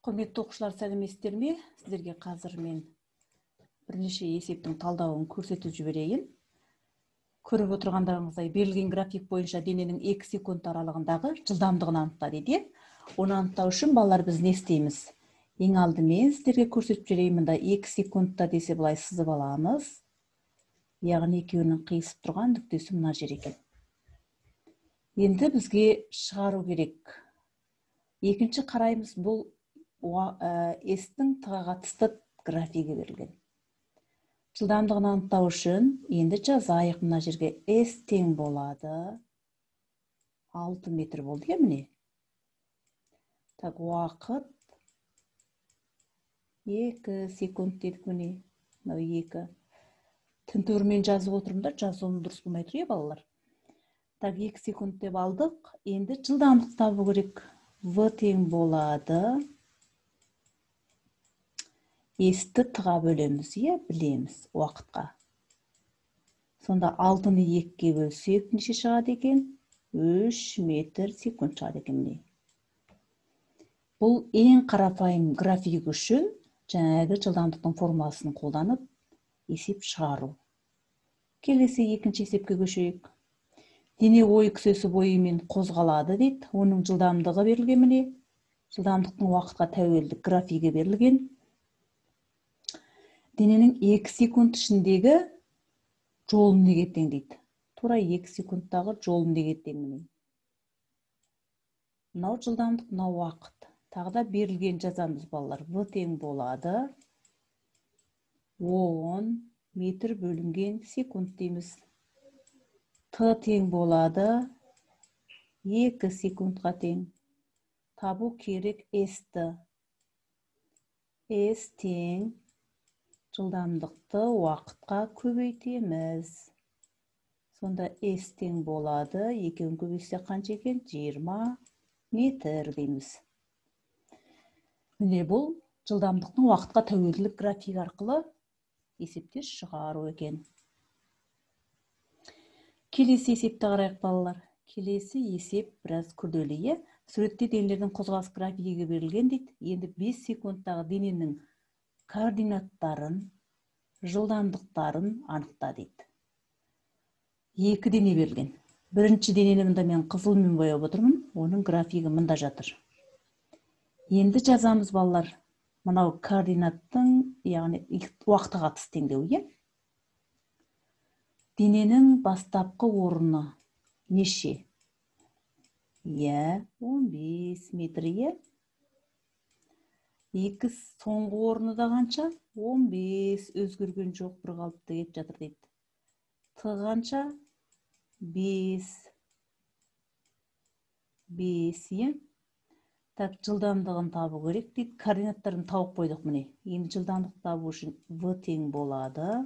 Құрметті оқушылар, сәлеметсіздер ме? Сіздерге қазір мен бірнеше есептің талдауын көрсетіп жіберейін. Көріп отырғандарыңыздай берілген график бойынша дененің 2 секунд аралығындағы жылдамдығын анықта дейді. Оны анықтау үшін балалар біз не істейміз? Ең алдымен сіздерге көрсетіп жіберейін. Мында 2 секундта десе былай сызып аламыз. Яғни екеуінің қиысып тұрған нүктесі мына жер екен. Енді бізге шығару керек. Екінші қараймыз, бұл S-тің Т-ға қатысты графигі берілген. Жылдамдығын анықтау үшін енді жазайық. Мына жерге S тең болады 6 метр болды, міне. Так, уақыт 2 секунд дедік, міне. Мынау 2. Тінтуірмен жазып отырмын да, жазуым дұрыс болмай тұр, балалар. Так, 2 секунд деп алдық. Енді жылдамдық табу керек. V тең болады. S-ті Т-ға бөлеміз, білеміз уақытқа. Сонда 6-ны 2-ге бөлсек неше шығады екен? 3 метр секунд шығады екен. Бұл ең қарапайым график үшін жаңағы жылдамдықтың формуласын қолданып есеп шығару. Келесі екінші есепке көшейік. Дене ой күсесі бойымен қозғалады дейді. Оның жылдамдығы берілген, міне. Жылдамдықтың уақытқа тәуелді графигі берілген. Дененің 2 секунд ішіндегі жолын неге тең дейді. Тура 2 секундтағы жолын неге тең, міне. Мынау жылдамдық, мынау уақыт. Тағы да берілген жазамыз, балалар. V тең болады 10 метр бөлінген секунд дейміз. Т тең болады 2 секундқа тең. Табу керек S-ті. S тең жылдамдықты уақытқа көбейтеміз. Сонда S тең болады, екеуін көбейтсе қанша екен? 20 метр дейміз. Міне бұл жылдамдықтың уақытқа тәуелділік график арқылы есепте шығару екен. Келесі есепті қарайық, балалар. Келесі есеп біраз күрделі. Суретте денелердің қозғалыс графигі берілген дейді. Енді 5 секундтағы дененің координаттарын, жылдамдықтарын анықта дейді. 2 дене берілген. Бірінші денені мында мен қызылмен бояп отырмын. Оның графигі мында жатыр. Енді жазамыз, балалар. Мынау координаттың, яғни уақытқа қатысты теңдеу, дененің бастапқы орны неше? 15 метр, 2 соңғы орны да қанша? 15, өзгерген жоқ, бір қалыпты кетіп жатыр дейді. Т қанша? 5. Так, жылдамдығын табу керек дейді. Координаттарын тауып қойдық, міне. Енді жылдамдық табу үшін V тең болады.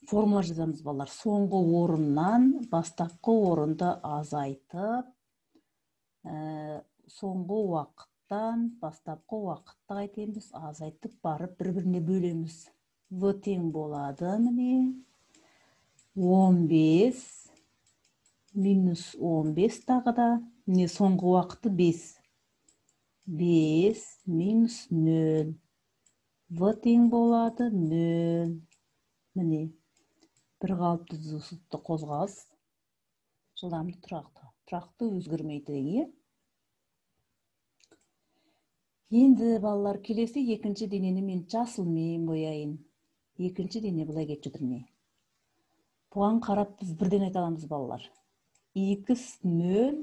Формула жазамыз, балалар. Соңғы орыннан бастапқы орынды азайтып, соңғы уақыттан бастапқы уақытты қайтеміз, азайтып барып бір-біріне бөлеміз. V тең болады, міне. 15 минус 15 тағы да. Міне соңғы уақыты 5. 5 минус 0. V тең болады 0. Міне. Бір қалыпты жүзікті қозғалыс, жылдамдық тұрақты. Тұрақты өзгермейді. Енді, балалар, келесі екінші денені мен жасылмен бояйын. Екінші дене бұлай кетіп жатыр. Бұған қарап біз бірден айта аламыз, балалар. X 0,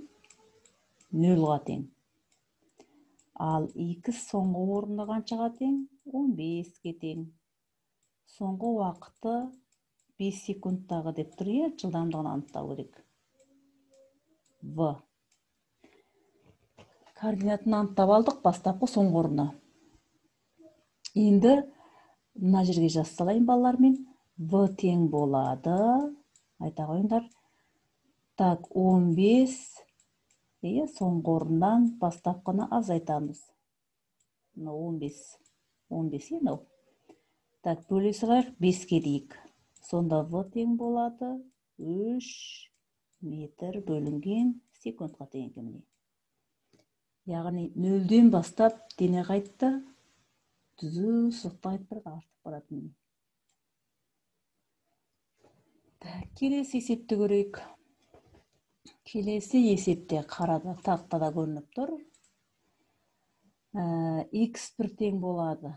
0-ға тең. Ал X соңғы орында қаншаға тең? 15-ге тең. Соңғы уақыты 5 секундтағы деп тұр, жылдамдығын анықтау керек. V. Координатын анықтап алдық, бастапқы соңғы орны. Енді мына жерге жазып салайын, балалармен. V тең болады. Айта қойыңдар. Так, 15. Соңғы орыннан бастапқыны азайтамыз. 15. 15, Так, бөлесі қайық 5-ке дейік. Сонда V тең болады 3 метр бөлінген секундқа тең. Яғни нөлден бастап дене қайтты, түзу сызықта қайтып барады, артып барады. Келесі есепті көрейік. Келесі есепте қарада тақтада көрініп тұр. X1 тең болады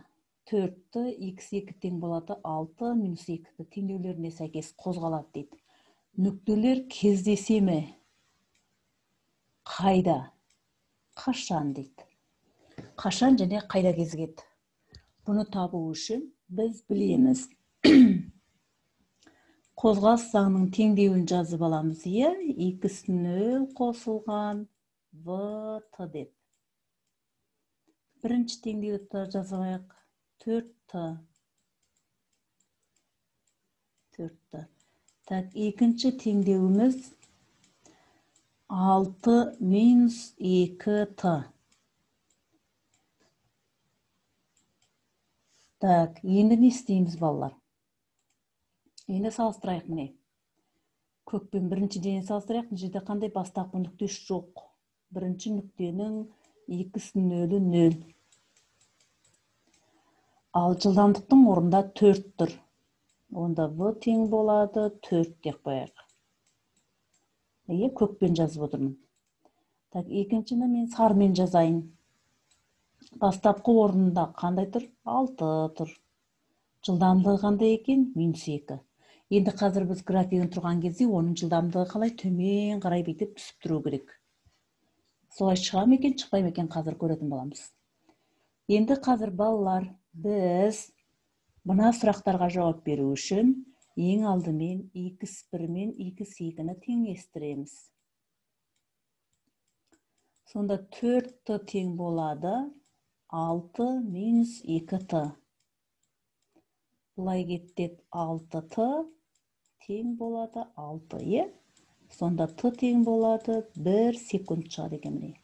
4-ті, X2 тең болады 6 минус 2-ті теңдеулеріне сәйкес қозғалады дейді. Нүктелер кездесе ме? Қайда? Қашан дейді. Қашан және қайда кезігеді? Бұны табу үшін біз білеміз. Қозғалыс заңының теңдеуін жазып аламыз, иә? X0 қосылған VT деп. Бірінші теңдеуді жазайық. 4T. Так, екінші теңдеуіміз 6 минус 2T. Так, енді не істейміз, балалар? Енді салыстырайық міне. Көкпен бірінші денені салыстырайық. Бұл жерде қандай бастапқы нүктесі жоқ. Бірінші нүктенің X0 0. Ал жылдамдықтың орында 4 тұр. Онда V тең болады 4 деп қояйық. Көкпен жазып отырмын. Так, екіншіні мен сарымен жазайын. Бастапқы орнында қандай тұр? 6 тұр. Жылдамдығы қандай екен? -2. Енді қазір біз графигін тұрған кезде оның жылдамдығы қалай төмен қарай бетіп түсіп тұру керек. Солай шыға ма екен, шықпай ма екен, қазір көретін боламыз. Енді қазір балалар, біз мына сұрақтарға жауап беру үшін ең алдымен X1 мен X2-ні теңестіреміз. Сонда 4T тең болады 6 минус 2T. Бұлай кеттет 6T тең болады 6, е? Сонда T тең болады 1 секунд шығады екен.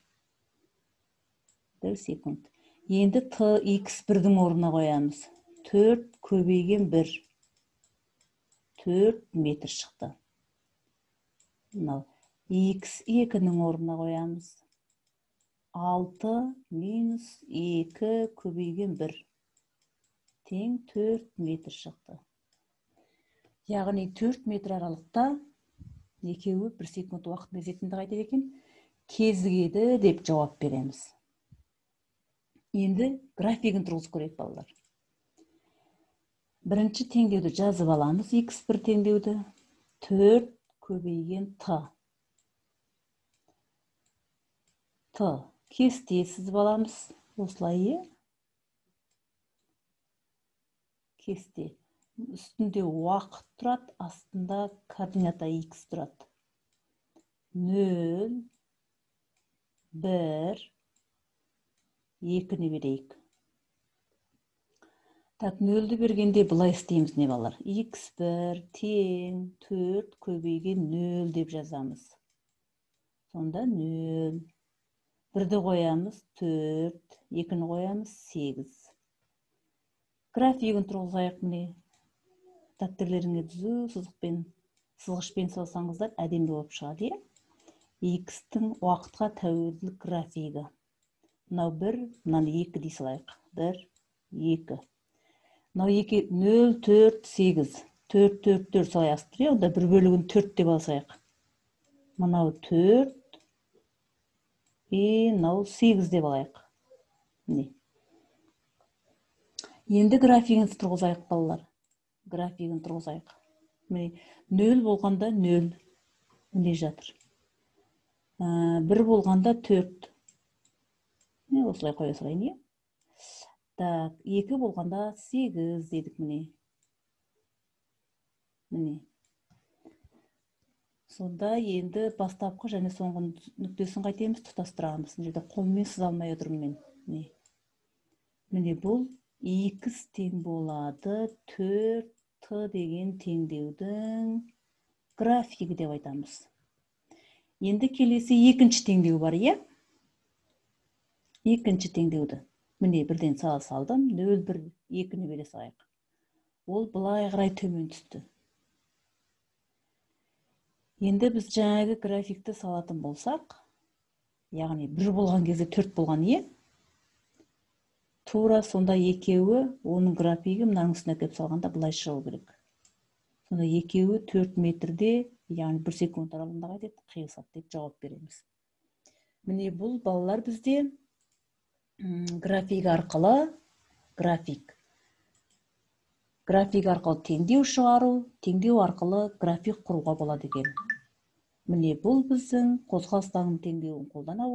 1 секунд. Енді T X1-дің орнына қоямыз. 4 көбейген 1. 4 метр шықты. X2-ның орнына қоямыз. 6 минус 2 көбейген 1. Тең 4 метр шықты. Яғни 4 метр аралықта екеуі 1 секунд уақыт мезетінде қайтеді екен, кезігеді деп жауап береміз. Енді графигін тұрғызып көрейік, балалар. Бірінші теңдеуді жазып аламыз, X1 теңдеуді. 4 көбейген T. T. Кесте сызып аламыз. Осылай, кесте. Үстінде уақыт тұрады, астында координата X тұрады. 0, 1, 2-ні берейік. Так, 0-ді бергенде бұлай істейміз, не балар? X1 тең 4 көбейген 0 деп жазамыз. Сонда 0. 1-ді қоямыз 4, 2-ні қоямыз 8. Графигін тұрғызайық міне. Дәптерлеріңе түзу сызғышпен салсаңыздар әдемі болып шығады. X-тің уақытқа тәуелділік графигі. Мынау 1, мынаны 2 дей салайық. 1, 2. Мынау 2, 0, 4, 8. 4, 4, 4 солай астыр. Онда 1 бөлігін 4 деп алсайық. Мынау 4, мынау 8 деп алайық. Енді графигін тұрғызайық, балалар. Графигін тұрғызайық. 0 болғанда 0. Міне жатыр. 1 болғанда 4. Осылай қоя салайын. Так, 2 болғанда 8 дедік міне. Сонда енді бастапқы және соңғы нүктесін қайтеміз, тұтастырамыз. Жерде қолмен сыза алмай отырмын мен. Міне бұл X тең болады 4T деген теңдеудің графигі деп айтамыз. Енді келесі екінші теңдеу бар, е? Екінші теңдеуді. Міне бірден сала салдым. 0, 1, 2-ні бере салайық. Ол бұлай қарай төмен түсті. Енді біз жаңағы графикті салатын болсақ, яғни 1 болған кезде 4 болған, е? Тура сонда екеуі, оның графигі мынаның үстіне әкеліп салғанда былай шығу керек. Сонда екеуі 4 метрде, яғни 1 секунд аралығында қайтеді, қиылысады деп жауап береміз. Міне бұл балалар бізде график арқылы теңдеу шығару, теңдеу арқылы график құруға болады екен. Міне бұл біздің қозғалыстардың теңдеуін қолдана